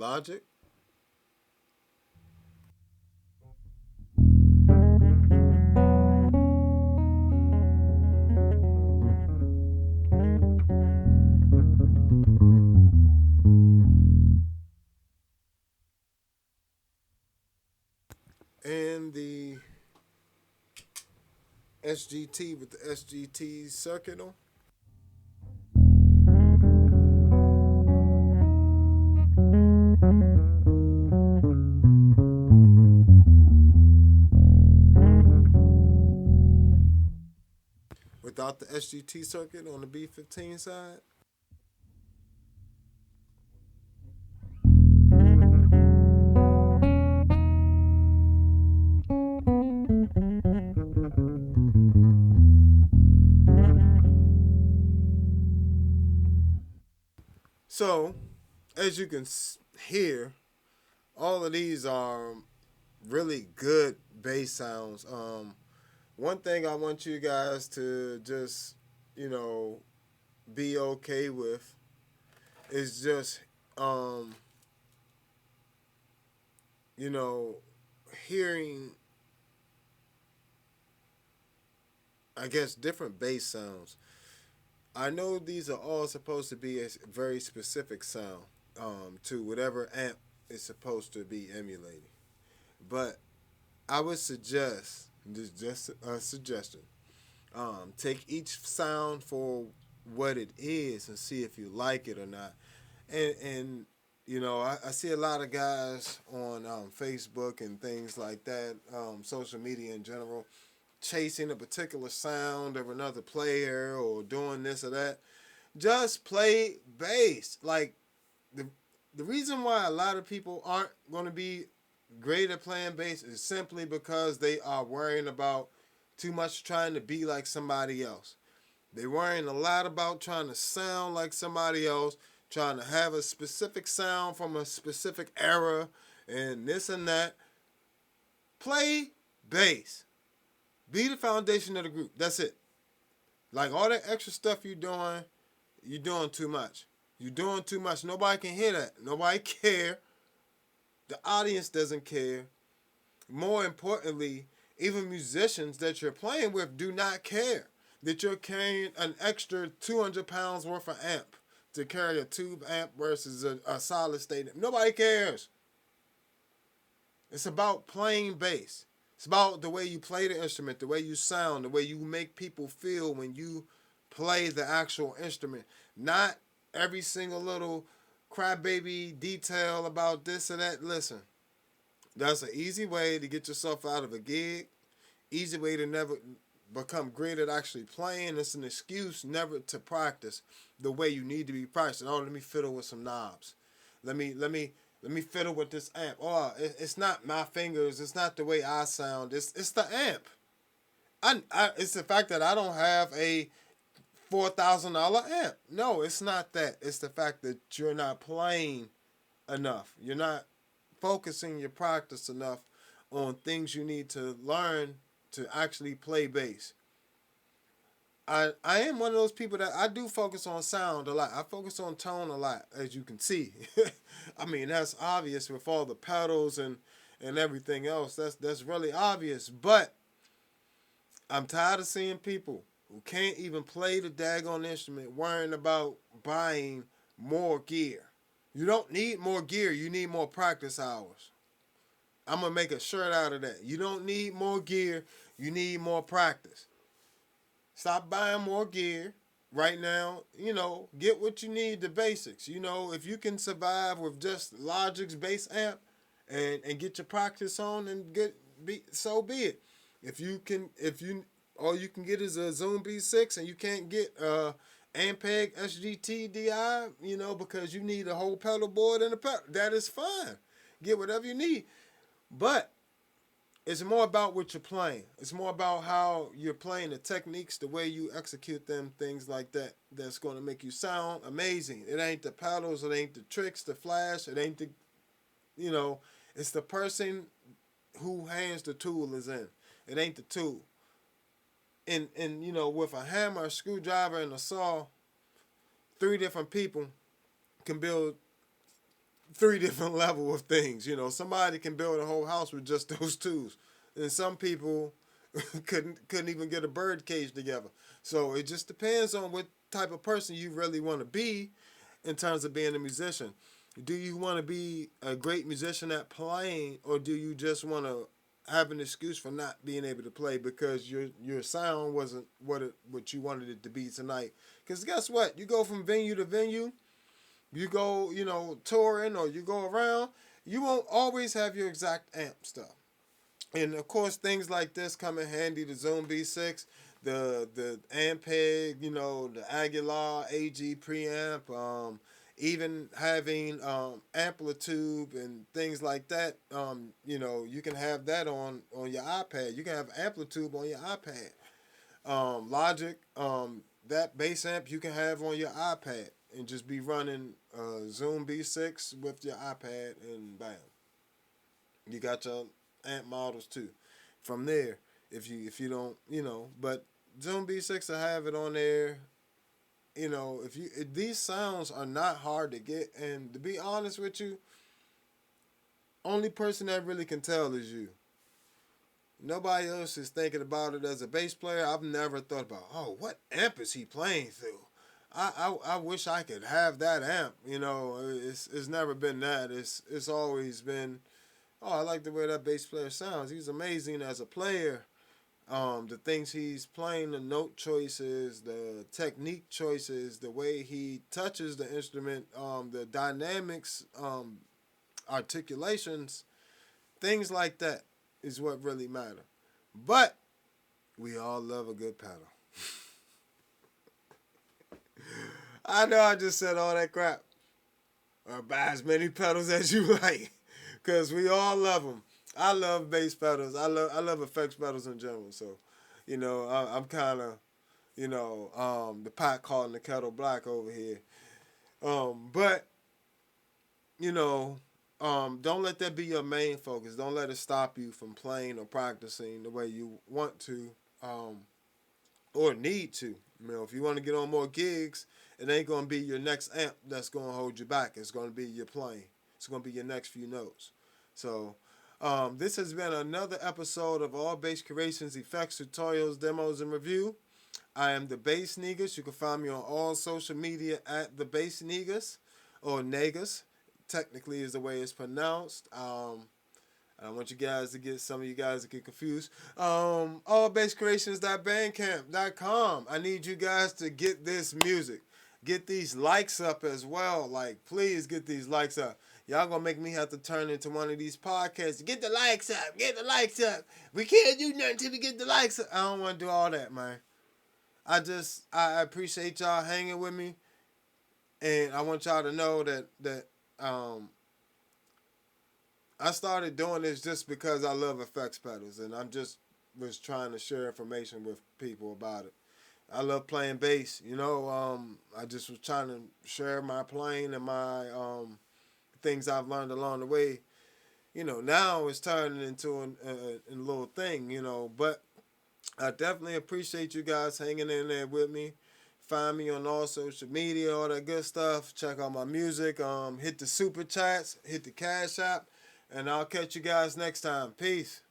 Logic. And the SGT with the SGT circuit on. Without the SGT circuit on the B-15 side. So, as you can hear, all of these are really good bass sounds. One thing I want you guys to just, you know, be okay with is just, um, you know, hearing, I guess, different bass sounds. I know these are all supposed to be a very specific sound to whatever amp is supposed to be emulating. But I would suggest, just a suggestion, take each sound for what it is and see if you like it or not. And you know, I see a lot of guys on Facebook and things like that, social media in general, chasing a particular sound of another player or doing this or that. Just play bass. Like the the reason why a lot of people aren't going to be great at playing bass is simply because they are worrying about too much trying to be like somebody else. They're worrying a lot about trying to sound like somebody else, trying to have a specific sound from a specific era, and this and that. Play bass. Be the foundation of the group. That's it. Like all that extra stuff you're doing too much. You're doing too much. Nobody can hear that. Nobody care. The audience doesn't care. More importantly, even musicians that you're playing with do not care that you're carrying an extra 200 pounds worth of amp to carry a tube amp versus a solid state amp. Nobody cares. It's about playing bass. It's about the way you play the instrument, the way you sound, the way you make people feel when you play the actual instrument. Not every single little crybaby detail about this or that. Listen, that's an easy way to get yourself out of a gig. Easy way to never become great at actually playing. It's an excuse never to practice the way you need to be practicing. Oh, let me fiddle with some knobs. Let me fiddle with this amp. Oh, it's not my fingers. It's not the way I sound. It's the amp. It's the fact that I don't have a $4,000 amp. No, it's not that. It's the fact that you're not playing enough. You're not focusing your practice enough on things you need to learn to actually play bass. I am one of those people that I do focus on sound a lot. I focus on tone a lot, as you can see. I mean, that's obvious with all the pedals and everything else. That's really obvious. But I'm tired of seeing people who can't even play the daggone instrument worrying about buying more gear. You don't need more gear. You need more practice hours. I'm going to make a shirt out of that. You don't need more gear. You need more practice. Stop buying more gear right now. You know, get what you need, the basics. You know, if you can survive with just Logic's bass amp and get your practice on and so be it. If you all you can get is a Zoom B6 and you can't get Ampeg SGT-DI, you know, because you need a whole pedal board and a pedal, that is fine. Get whatever you need. But it's more about what you're playing. It's more about how you're playing, the techniques, the way you execute them, things like that. That's going to make you sound amazing. It ain't the pedals, it ain't the tricks, the flash, it ain't the, you know, it's the person who hands the tool is in. It ain't the tool. And you know, with a hammer, a screwdriver, and a saw, three different people can build three different level of things. You know, somebody can build a whole house with just those tools, and some people couldn't even get a bird cage together. So it just depends on what type of person you really want to be in terms of being a musician. Do you want to be a great musician at playing, or do you just want to have an excuse for not being able to play because your sound wasn't what you wanted it to be tonight? Because guess what? You go from venue to venue, you go, touring, or you go around, you won't always have your exact amp stuff. And of course, things like this come in handy. The Zoom B6, the Ampeg, the Aguilar AG preamp, even having Amplitube and things like that. You can have that on your iPad. You can have Amplitube on your iPad. Logic, that bass amp you can have on your iPad and just be running Zoom B6 with your iPad, and bam, you got your amp models too. From there, if you don't, but Zoom B6 will have it on there. If these sounds are not hard to get, and to be honest with you, only person that really can tell is you. Nobody else is thinking about it as a bass player. I've never thought about, oh, what amp is he playing through? I wish I could have that amp. It's never been that. It's always been, oh, I like the way that bass player sounds. He's amazing as a player. The things he's playing, the note choices, the technique choices, the way he touches the instrument, the dynamics, articulations, things like that is what really matter. But we all love a good pedal. I know I just said all that crap. Or buy as many pedals as you like, because we all love them. I love bass pedals. I love effects pedals in general. So, I'm kind of, the pot calling the kettle black over here. But, don't let that be your main focus. Don't let it stop you from playing or practicing the way you want to, or need to. If you want to get on more gigs, it ain't going to be your next amp that's going to hold you back. It's going to be your playing. It's going to be your next few notes. So, this has been another episode of All Bass Creations, Effects, Tutorials, Demos, and Review. I am the Bass Negus. You can find me on all social media at the Bass Negus, or Negus, technically is the way it's pronounced. I don't want you guys to get confused. Allbasscreations.bandcamp.com. I need you guys to get this music. Get these likes up as well. Like, please get these likes up. Y'all gonna make me have to turn into one of these podcasts. Get the likes up. Get the likes up. We can't do nothing till we get the likes up. I don't want to do all that, man. I appreciate y'all hanging with me. And I want y'all to know that I started doing this just because I love effects pedals, and I'm just was trying to share information with people about it. I love playing bass, I just was trying to share my playing and my things I've learned along the way. Now it's turning into a little thing, but I definitely appreciate you guys hanging in there with me. Find me on all social media, all that good stuff. Check out my music. Hit the super chats, hit the Cash App. And I'll catch you guys next time. Peace.